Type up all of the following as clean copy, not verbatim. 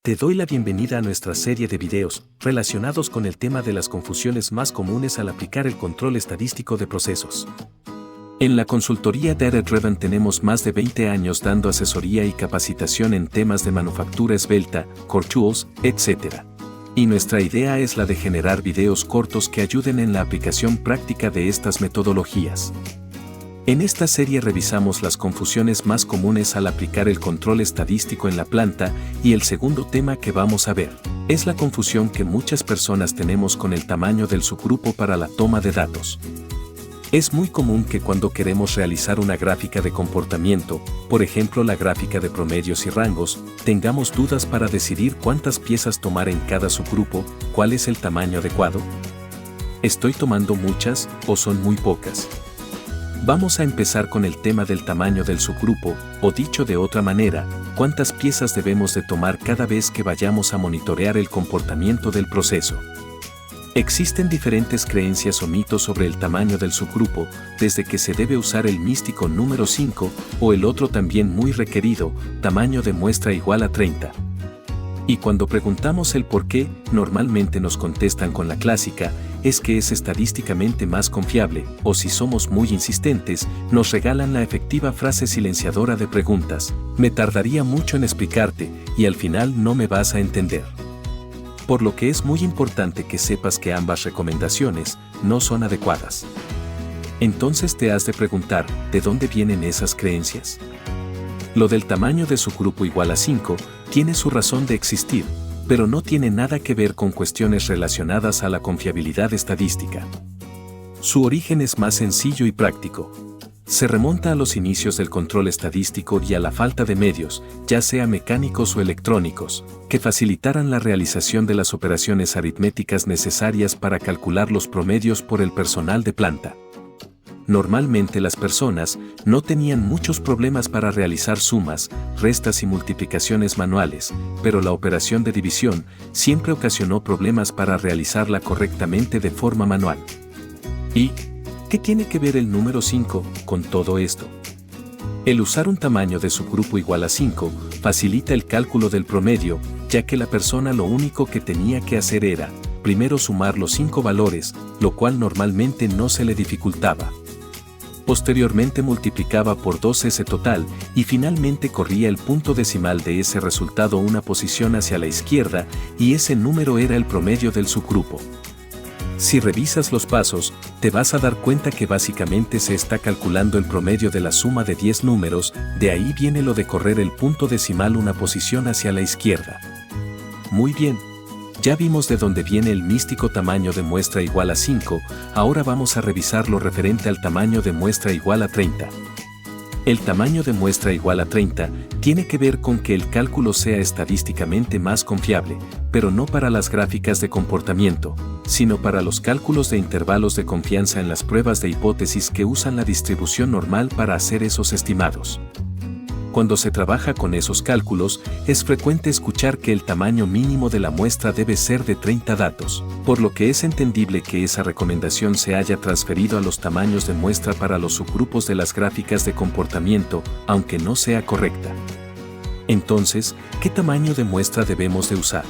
Te doy la bienvenida a nuestra serie de videos relacionados con el tema de las confusiones más comunes al aplicar el control estadístico de procesos. En la consultoría Data Driven tenemos más de 20 años dando asesoría y capacitación en temas de manufactura esbelta, core tools, etc. Y nuestra idea es la de generar videos cortos que ayuden en la aplicación práctica de estas metodologías. En esta serie revisamos las confusiones más comunes al aplicar el control estadístico en la planta y el segundo tema que vamos a ver es la confusión que muchas personas tenemos con el tamaño del subgrupo para la toma de datos. Es muy común que cuando queremos realizar una gráfica de comportamiento, por ejemplo la gráfica de promedios y rangos, tengamos dudas para decidir cuántas piezas tomar en cada subgrupo, cuál es el tamaño adecuado. ¿Estoy tomando muchas o son muy pocas? Vamos a empezar con el tema del tamaño del subgrupo, o dicho de otra manera, cuántas piezas debemos de tomar cada vez que vayamos a monitorear el comportamiento del proceso. Existen diferentes creencias o mitos sobre el tamaño del subgrupo, desde que se debe usar el místico número 5, o el otro también muy requerido, tamaño de muestra igual a 30. Y cuando preguntamos el por qué, normalmente nos contestan con la clásica, es que es estadísticamente más confiable, o si somos muy insistentes, nos regalan la efectiva frase silenciadora de preguntas, me tardaría mucho en explicarte, y al final no me vas a entender. Por lo que es muy importante que sepas que ambas recomendaciones no son adecuadas. Entonces te has de preguntar, ¿de dónde vienen esas creencias? Lo del tamaño de subgrupo igual a 5 tiene su razón de existir, pero no tiene nada que ver con cuestiones relacionadas a la confiabilidad estadística. Su origen es más sencillo y práctico. Se remonta a los inicios del control estadístico y a la falta de medios, ya sea mecánicos o electrónicos, que facilitaran la realización de las operaciones aritméticas necesarias para calcular los promedios por el personal de planta. Normalmente las personas no tenían muchos problemas para realizar sumas, restas y multiplicaciones manuales, pero la operación de división siempre ocasionó problemas para realizarla correctamente de forma manual. ¿Y qué tiene que ver el número 5 con todo esto? El usar un tamaño de subgrupo igual a 5 facilita el cálculo del promedio, ya que la persona lo único que tenía que hacer era, primero sumar los 5 valores, lo cual normalmente no se le dificultaba. Posteriormente multiplicaba por 2 ese total y finalmente corría el punto decimal de ese resultado una posición hacia la izquierda y ese número era el promedio del subgrupo. Si revisas los pasos, te vas a dar cuenta que básicamente se está calculando el promedio de la suma de 10 números, de ahí viene lo de correr el punto decimal una posición hacia la izquierda. Muy bien. Ya vimos de dónde viene el místico tamaño de muestra igual a 5, ahora vamos a revisar lo referente al tamaño de muestra igual a 30. El tamaño de muestra igual a 30 tiene que ver con que el cálculo sea estadísticamente más confiable, pero no para las gráficas de comportamiento, sino para los cálculos de intervalos de confianza en las pruebas de hipótesis que usan la distribución normal para hacer esos estimados. Cuando se trabaja con esos cálculos, es frecuente escuchar que el tamaño mínimo de la muestra debe ser de 30 datos, por lo que es entendible que esa recomendación se haya transferido a los tamaños de muestra para los subgrupos de las gráficas de comportamiento, aunque no sea correcta. Entonces, ¿qué tamaño de muestra debemos de usar?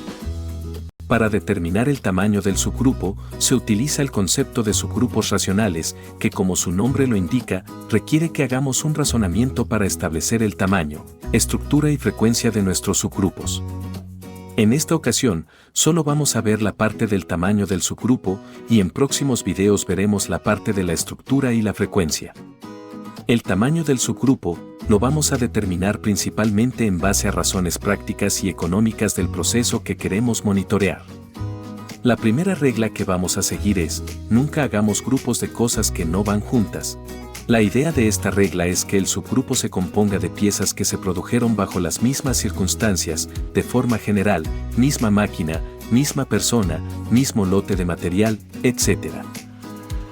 Para determinar el tamaño del subgrupo, se utiliza el concepto de subgrupos racionales, que como su nombre lo indica, requiere que hagamos un razonamiento para establecer el tamaño, estructura y frecuencia de nuestros subgrupos. En esta ocasión, solo vamos a ver la parte del tamaño del subgrupo y en próximos videos veremos la parte de la estructura y la frecuencia. El tamaño del subgrupo lo vamos a determinar principalmente en base a razones prácticas y económicas del proceso que queremos monitorear. La primera regla que vamos a seguir es, nunca hagamos grupos de cosas que no van juntas. La idea de esta regla es que el subgrupo se componga de piezas que se produjeron bajo las mismas circunstancias, de forma general, misma máquina, misma persona, mismo lote de material, etc.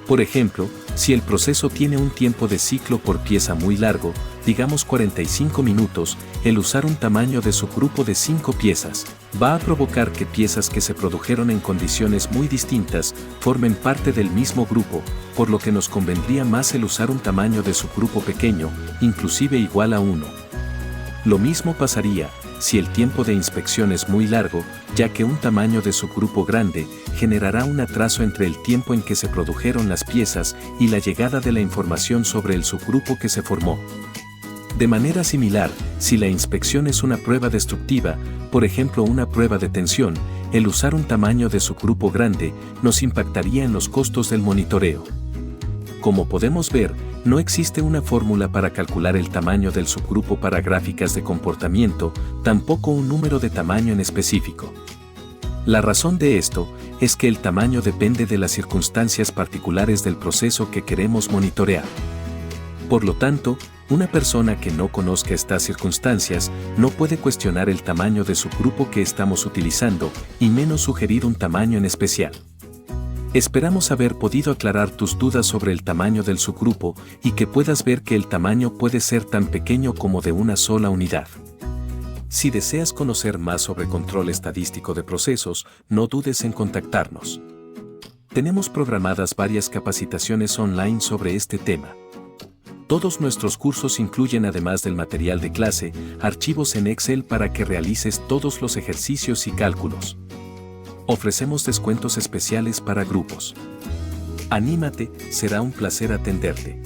Por ejemplo, si el proceso tiene un tiempo de ciclo por pieza muy largo, digamos 45 minutos, el usar un tamaño de subgrupo de 5 piezas, va a provocar que piezas que se produjeron en condiciones muy distintas formen parte del mismo grupo, por lo que nos convendría más el usar un tamaño de subgrupo pequeño, inclusive igual a 1. Lo mismo pasaría si el tiempo de inspección es muy largo, ya que un tamaño de subgrupo grande generará un atraso entre el tiempo en que se produjeron las piezas y la llegada de la información sobre el subgrupo que se formó. De manera similar, si la inspección es una prueba destructiva, por ejemplo una prueba de tensión, el usar un tamaño de subgrupo grande nos impactaría en los costos del monitoreo. Como podemos ver, no existe una fórmula para calcular el tamaño del subgrupo para gráficas de comportamiento, tampoco un número de tamaño en específico. La razón de esto es que el tamaño depende de las circunstancias particulares del proceso que queremos monitorear. Por lo tanto, una persona que no conozca estas circunstancias no puede cuestionar el tamaño de subgrupo que estamos utilizando y menos sugerir un tamaño en especial. Esperamos haber podido aclarar tus dudas sobre el tamaño del subgrupo y que puedas ver que el tamaño puede ser tan pequeño como de una sola unidad. Si deseas conocer más sobre control estadístico de procesos, no dudes en contactarnos. Tenemos programadas varias capacitaciones online sobre este tema. Todos nuestros cursos incluyen, además del material de clase, archivos en Excel para que realices todos los ejercicios y cálculos. Ofrecemos descuentos especiales para grupos. Anímate, será un placer atenderte.